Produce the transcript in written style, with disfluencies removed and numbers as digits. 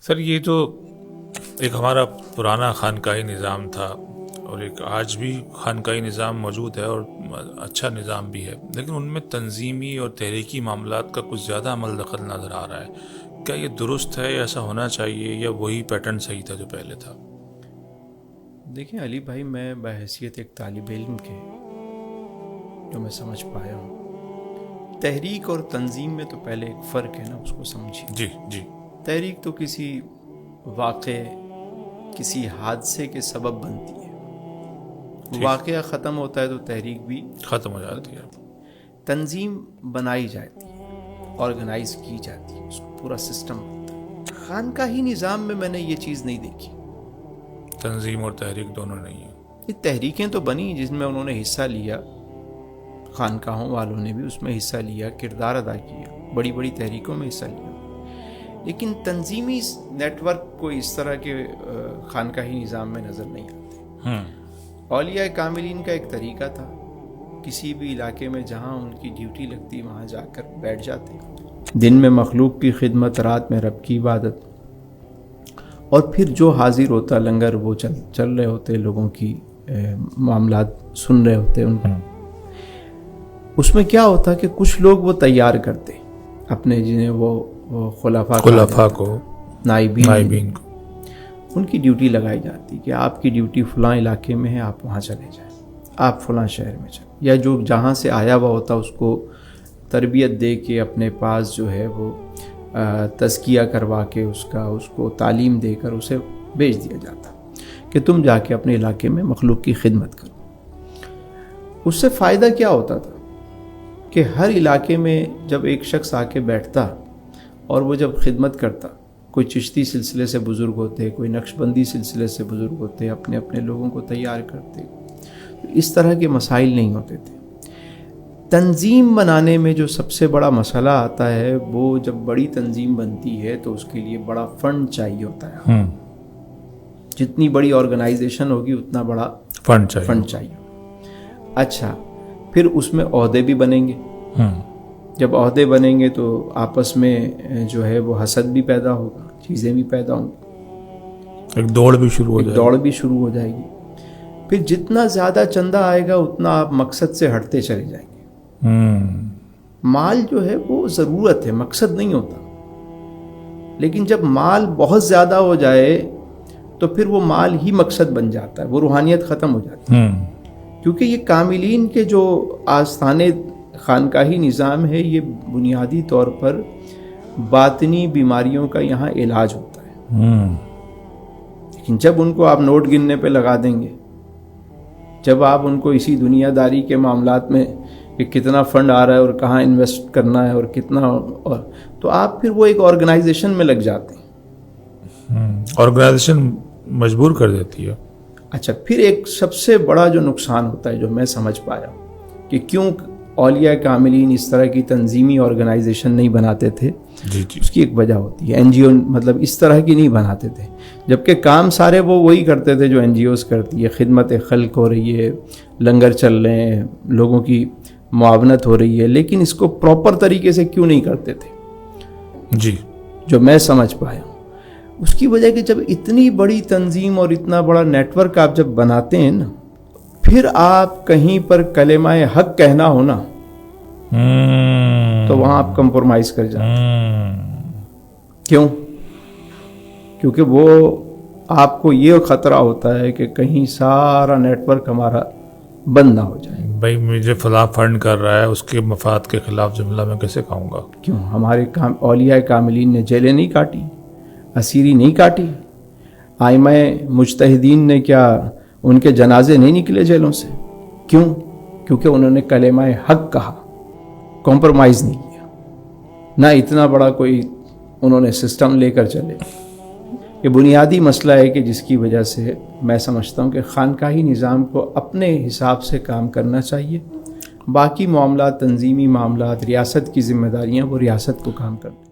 سر یہ تو ایک ہمارا پرانا خانقاہی نظام تھا اور ایک آج بھی خانقاہی نظام موجود ہے اور اچھا نظام بھی ہے، لیکن ان میں تنظیمی اور تحریکی معاملات کا کچھ زیادہ عمل دخل نظر آ رہا ہے۔ کیا یہ درست ہے یا ایسا ہونا چاہیے یا وہی پیٹرن صحیح تھا جو پہلے تھا؟ دیکھیں علی بھائی، میں بحیثیت ایک طالب علم کے جو میں سمجھ پایا ہوں، تحریک اور تنظیم میں تو پہلے ایک فرق ہے نا، اس کو سمجھیے۔ جی تحریک تو کسی واقعے، کسی حادثے کے سبب بنتی ہے، واقعہ ختم ہوتا ہے تو تحریک بھی ختم ہو جاتی ہے۔ تنظیم بنائی جاتی ہے، آرگنائز کی جاتی ہے، اس کو پورا سسٹم بنتا ہے۔ خانقاہی نظام میں نے یہ چیز نہیں دیکھی، تنظیم اور تحریک دونوں نہیں ہیں۔ یہ تحریکیں تو بنی جن میں انہوں نے حصہ لیا، خانقاہوں والوں نے بھی اس میں حصہ لیا، کردار ادا کیا، بڑی بڑی تحریکوں میں حصہ لیا، لیکن تنظیمی نیٹ ورک کو اس طرح کے خانقاہی نظام میں نظر نہیں آتے۔ اولیاء کاملین کا ایک طریقہ تھا، کسی بھی علاقے میں جہاں ان کی ڈیوٹی لگتی وہاں جا کر بیٹھ جاتے، دن میں مخلوق کی خدمت، رات میں رب کی عبادت، اور پھر جو حاضر ہوتا لنگر وہ چل رہے ہوتے، لوگوں کی معاملات سن رہے ہوتے ان پر۔ اس میں کیا ہوتا کہ کچھ لوگ وہ تیار کرتے اپنے، جنہیں وہ خلفاء کو، نائبین کو، ان کی ڈیوٹی لگائی جاتی کہ آپ کی ڈیوٹی فلاں علاقے میں ہے، آپ وہاں چلے جائیں، آپ فلاں شہر میں چلیں، یا جو جہاں سے آیا ہوا ہوتا اس کو تربیت دے کے اپنے پاس جو ہے وہ تزکیہ کروا کے اس کو تعلیم دے کر اسے بھیج دیا جاتا کہ تم جا کے اپنے علاقے میں مخلوق کی خدمت کرو۔ اس سے فائدہ کیا ہوتا تھا کہ ہر علاقے میں جب ایک شخص آ کے بیٹھتا اور وہ جب خدمت کرتا، کوئی چشتی سلسلے سے بزرگ ہوتے، کوئی نقش بندی سلسلے سے بزرگ ہوتے، اپنے اپنے لوگوں کو تیار کرتے، تو اس طرح کے مسائل نہیں ہوتے تھے۔ تنظیم بنانے میں جو سب سے بڑا مسئلہ آتا ہے، وہ جب بڑی تنظیم بنتی ہے تو اس کے لیے بڑا فنڈ چاہیے ہوتا ہے۔ جتنی بڑی آرگنائزیشن ہوگی اتنا بڑا فنڈ چاہیے۔ اچھا، پھر اس میں عہدے بھی بنیں گے۔ جب عہدے بنیں گے تو آپس میں جو ہے وہ حسد بھی پیدا ہوگا، چیزیں بھی پیدا ہوں گی، ایک دوڑ بھی شروع ہو جائے گی۔ پھر جتنا زیادہ چندہ آئے گا اتنا آپ مقصد سے ہٹتے چلے جائیں گے۔ مال جو ہے وہ ضرورت ہے، مقصد نہیں ہوتا، لیکن جب مال بہت زیادہ ہو جائے تو پھر وہ مال ہی مقصد بن جاتا ہے، وہ روحانیت ختم ہو جاتی ہے۔ کیونکہ یہ کاملین کے جو آستانے خانقاہی نظام ہے، یہ بنیادی طور پر باطنی بیماریوں کا یہاں علاج ہوتا ہے۔ لیکن جب ان کو آپ نوٹ گننے پہ لگا دیں گے، جب آپ ان کو اسی دنیا داری کے معاملات میں کہ کتنا فنڈ آ رہا ہے اور کہاں انویسٹ کرنا ہے اور کتنا، اور تو آپ پھر وہ ایک آرگنائزیشن میں لگ جاتے ہیں۔ آرگنائزیشن مجبور کر دیتی ہے۔ اچھا، پھر ایک سب سے بڑا جو نقصان ہوتا ہے، جو میں سمجھ پایا ہوں کہ کیوں اولیاء کاملین اس طرح کی تنظیمی آرگنائزیشن نہیں بناتے تھے، اس کی ایک وجہ ہوتی ہے۔ NGO مطلب اس طرح کی نہیں بناتے تھے، جبکہ کام سارے وہ وہی کرتے تھے جو NGOs کرتی ہے، خدمت خلق ہو رہی ہے، لنگر چل رہے ہیں، لوگوں کی معاونت ہو رہی ہے، لیکن اس کو پراپر طریقے سے کیوں نہیں کرتے تھے؟ جو میں سمجھ پایا ہوں اس کی وجہ کہ جب اتنی بڑی تنظیم اور اتنا بڑا نیٹ ورک آپ جب بناتے ہیں نا، پھر آپ کہیں پر کلمہ حق کہنا ہونا تو وہاں آپ کمپرومائز کر جائیں۔ کیوں؟ کیونکہ وہ آپ کو یہ خطرہ ہوتا ہے کہ کہیں سارا نیٹ ورک ہمارا بند نہ ہو جائے۔ بھائی مجھے فلاں فنڈ کر رہا ہے، اس کے مفاد کے خلاف جملہ میں کیسے کہوں گا؟ کیوں؟ ہمارے اولیاء کاملین نے جیلیں نہیں کاٹی، اسیری نہیں کاٹی، ائمہ مجتہدین نے کیا ان کے جنازے نہیں نکلے جیلوں سے؟ کیوں؟ کیونکہ انہوں نے کلمہ حق کہا، کمپرومائز نہیں کیا، نہ اتنا بڑا کوئی انہوں نے سسٹم لے کر چلے۔ یہ بنیادی مسئلہ ہے کہ جس کی وجہ سے میں سمجھتا ہوں کہ خانقاہی نظام کو اپنے حساب سے کام کرنا چاہیے، باقی معاملات، تنظیمی معاملات، ریاست کی ذمہ داریاں وہ ریاست کو کام کرتی ہیں۔